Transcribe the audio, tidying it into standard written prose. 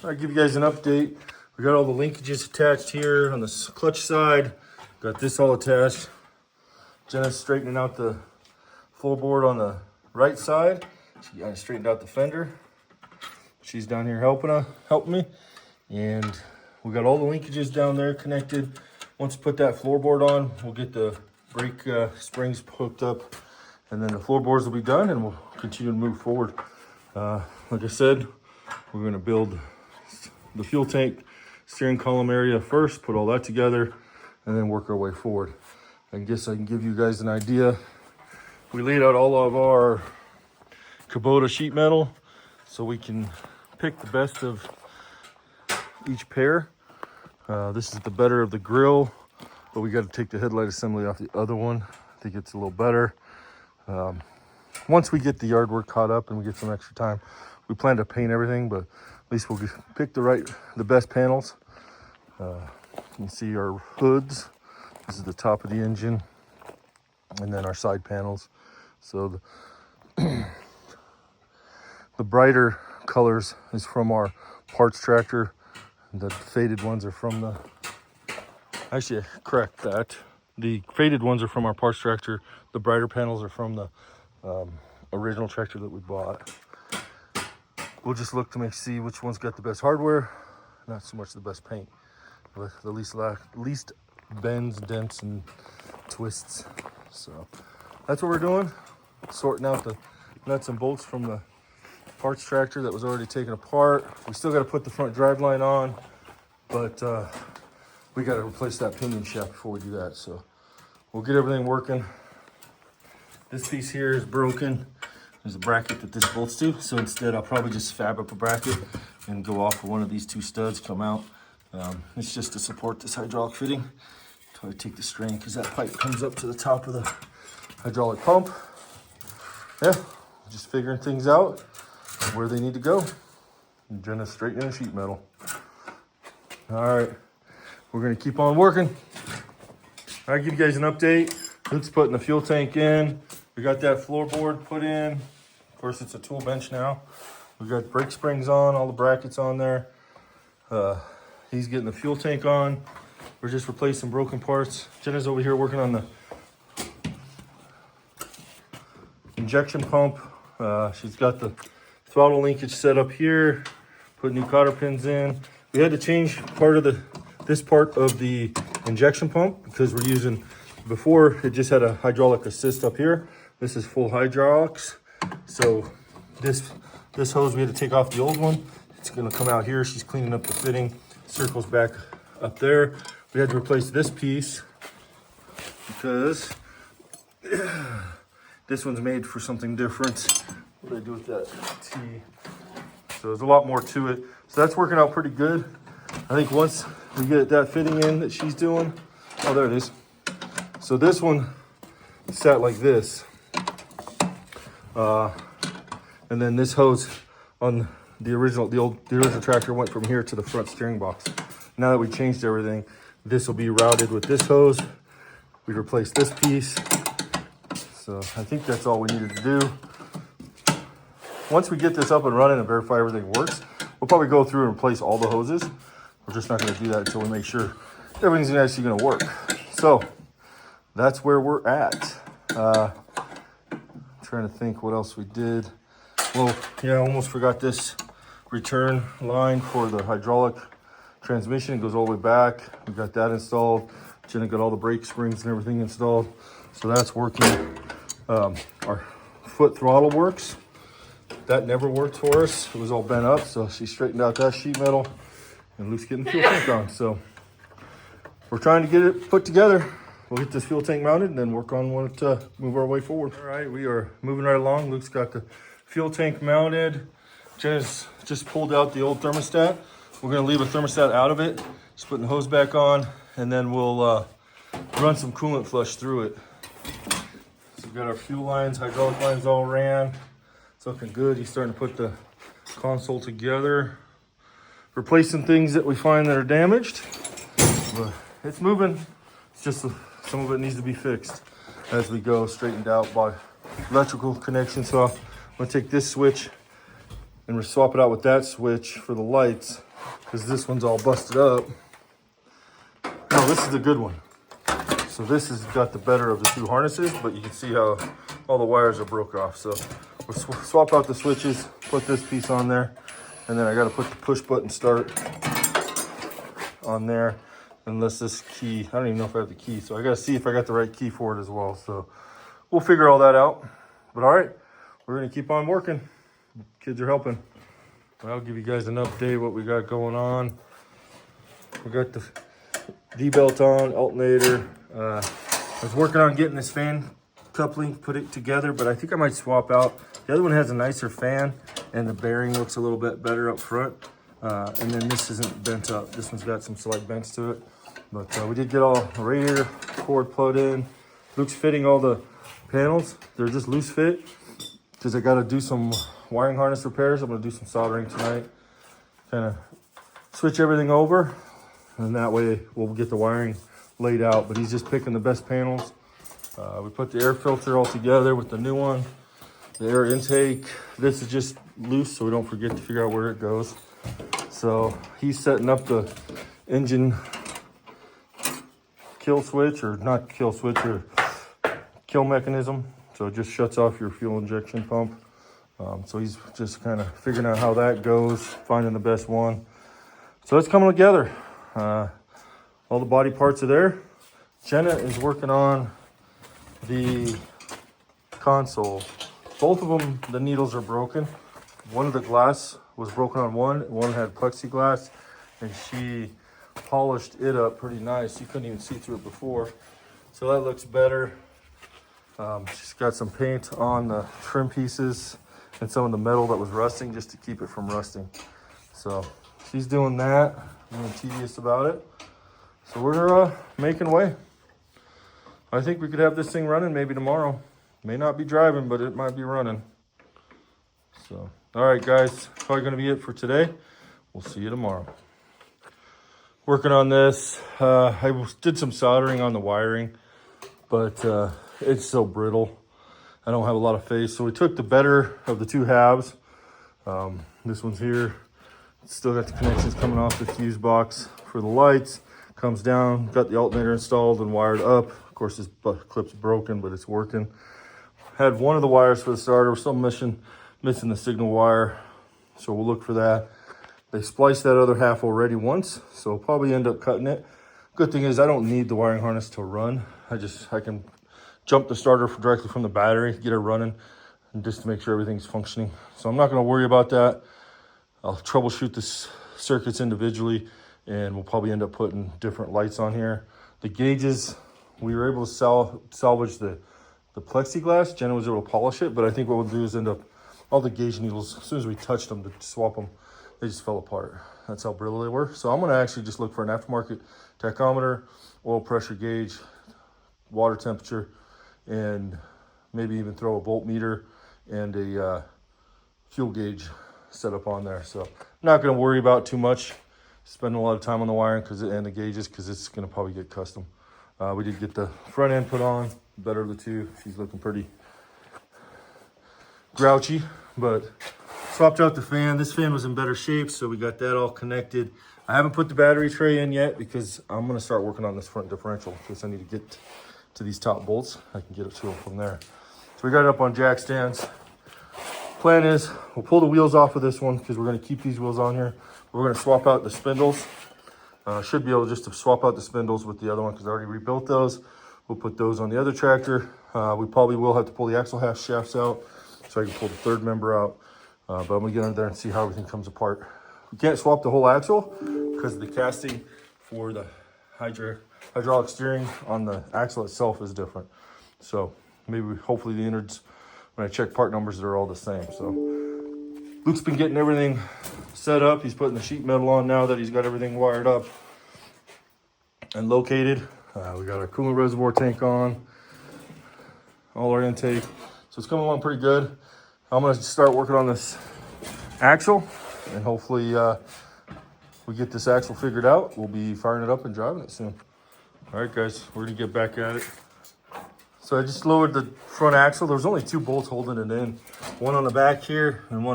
I'll give you guys an update. We got all the linkages attached here on the clutch side. Got this all attached. Jenna's straightening out the floorboard on the right side. She straightened out the fender. She's down here helping me. And we got all the linkages down there connected. Once we put that floorboard on, we'll get the brake springs hooked up, and then the floorboards will be done, and we'll continue to move forward. Like I said, we're gonna build the fuel tank steering column area first, put all that together, and then work our way forward. I guess I can give you guys an idea. We laid out all of our Kubota sheet metal so we can pick the best of each pair. This is the better of the grill, but we got to take the headlight assembly off the other one. I think it's a little better. Once we get the yard work caught up and we get some extra time, we plan to paint everything, but at least we'll pick the best panels. You can see our hoods. This is the top of the engine, and then our side panels. So the brighter colors is from our parts tractor. The faded ones are from the, actually I correct that. The faded ones are from our parts tractor. The brighter panels are from the original tractor that we bought. We'll just look to see which one's got the best hardware, not so much the best paint, but the least bends, dents, and twists. So that's what we're doing, sorting out the nuts and bolts from the parts tractor that was already taken apart. We still got to put the front drive line on, but we got to replace that pinion shaft before we do that. So we'll get everything working. This piece here is broken. There's a bracket that this bolts to, so instead I'll probably just fab up a bracket and go off of one of these two studs, come out. It's just to support this hydraulic fitting. Try to take the strain because that pipe comes up to the top of the hydraulic pump. Yeah, just figuring things out where they need to go. And Jenna's straightening the sheet metal. All right, we're gonna keep on working. I'll give you guys an update. Luke's putting the fuel tank in. We got that floorboard put in. Of course, it's a tool bench now. We got brake springs on, all the brackets on there. He's getting the fuel tank on. We're just replacing broken parts. Jenna's over here working on the injection pump. She's got the throttle linkage set up here. Put new cotter pins in. We had to change part of this part of the injection pump because we're using, before it just had a hydraulic assist up here. This is full hydraulics. So this hose, we had to take off the old one. It's gonna come out here. She's cleaning up the fitting. Circles back up there. We had to replace this piece because this one's made for something different. What did I do with that T? So there's a lot more to it. So that's working out pretty good. I think once we get that fitting in that she's doing, oh, there it is. So this one sat like this. And then this hose on the original tractor went from here to the front steering box. Now that we changed everything, this will be routed with this hose. We replaced this piece. So I think that's all we needed to do. Once we get this up and running and verify everything works, we'll probably go through and replace all the hoses. We're just not gonna do that until we make sure everything's actually gonna work. So that's where we're at. Trying to think what else we did. Well, yeah, I almost forgot this return line for the hydraulic transmission. It goes all the way back. We got that installed. Jenna got all the brake springs and everything installed. So that's working. Our foot throttle works. That never worked for us. It was all bent up. So she straightened out that sheet metal and Luke's getting the fuel tank on. So we're trying to get it put together. We'll get this fuel tank mounted and then work on what to move our way forward. All right, we are moving right along. Luke's got the fuel tank mounted. Jenna's just pulled out the old thermostat. We're gonna leave a thermostat out of it. Just putting the hose back on, and then we'll run some coolant flush through it. So we've got our fuel lines, hydraulic lines all ran. It's looking good. He's starting to put the console together. Replacing things that we find that are damaged. But it's moving. It's just some of it needs to be fixed as we go, straightened out by electrical connection. So I'm gonna take this switch and swap it out with that switch for the lights. because this one's all busted up. No, this is a good one. So this has got the better of the two harnesses, but you can see how all the wires are broke off. So we'll swap out the switches, put this piece on there, and then I got to put the push button start on there. Unless this key, I don't even know if I have the key, so I got to see if I got the right key for it as well. So we'll figure all that out. But all right, we're going to keep on working. Kids are helping. I'll give you guys an update what we got going on. We got the D-belt on, alternator. I was working on getting this fan coupling, put it together, but I think I might swap out. The other one has a nicer fan, and the bearing looks a little bit better up front. And then this isn't bent up. This one's got some slight bends to it. But we did get all the radiator cord plugged in. Luke's fitting all the panels. They're just loose fit because I got to do some wiring harness repairs. I'm going to do some soldering tonight. Kind of switch everything over, and that way we'll get the wiring laid out. But he's just picking the best panels. We put the air filter all together with the new one. The air intake. This is just loose, so we don't forget to figure out where it goes. So he's setting up the engine kill switch, or not kill switch, or kill mechanism. So it just shuts off your fuel injection pump. So he's just kind of figuring out how that goes, finding the best one. So it's coming together. All the body parts are there. Jenna is working on the console. Both of them, the needles are broken. One of the glass was broken on one had plexiglass, and she polished it up pretty nice. You couldn't even see through it before. So that looks better. She's got some paint on the trim pieces and some of the metal that was rusting just to keep it from rusting. So she's doing that. I'm being tedious about it. So we're making way. I think we could have this thing running maybe tomorrow. May not be driving, but it might be running. So, all right, guys, probably going to be it for today. We'll see you tomorrow. Working on this. I did some soldering on the wiring, but it's so brittle. I don't have a lot of faith. So we took the better of the two halves. This one's here. It's still got the connections coming off the fuse box for the lights. Comes down, got the alternator installed and wired up. Of course, this clip's broken, but it's working. Had one of the wires for the starter. We're still missing the signal wire, so we'll look for that. They spliced that other half already once, so I'll probably end up cutting it. Good thing is I don't need the wiring harness to run. I can jump the starter directly from the battery, get it running, and just to make sure everything's functioning. So I'm not going to worry about that. I'll troubleshoot the circuits individually, and we'll probably end up putting different lights on here. The gauges, we were able to salvage the plexiglass. Jenna was able to polish it, but I think what we'll do is end up, all the gauge needles, as soon as we touched them to swap them, they just fell apart. That's how brittle they were. So I'm gonna actually just look for an aftermarket tachometer, oil pressure gauge, water temperature, and maybe even throw a voltmeter and a fuel gauge set up on there. So I'm not gonna worry about too much, spending a lot of time on the wiring and the gauges, because it's gonna probably get custom. We did get the front end put on, better of the two. She's looking pretty grouchy, but swapped out the fan. This fan was in better shape, so we got that all connected. I haven't put the battery tray in yet because I'm gonna start working on this front differential because I need to get to these top bolts. I can get it to it from there. So we got it up on jack stands. Plan is we'll pull the wheels off of this one because we're gonna keep these wheels on here. We're gonna swap out the spindles. Should be able just to swap out the spindles with the other one because I already rebuilt those. We'll put those on the other tractor. We probably will have to pull the axle half shafts out so I can pull the third member out. But I'm gonna get under there and see how everything comes apart. We can't swap the whole axle because the casting for the hydraulic steering on the axle itself is different. So maybe, hopefully the innards, when I check part numbers, they're all the same. So Luke's been getting everything set up. He's putting the sheet metal on now that he's got everything wired up and located. We got our coolant reservoir tank on, all our intake. So it's coming along pretty good. I'm gonna start working on this axle, and hopefully we get this axle figured out. We'll be firing it up and driving it soon. All right, guys, we're gonna get back at it. So I just lowered the front axle. There was only two bolts holding it in, one on the back here and one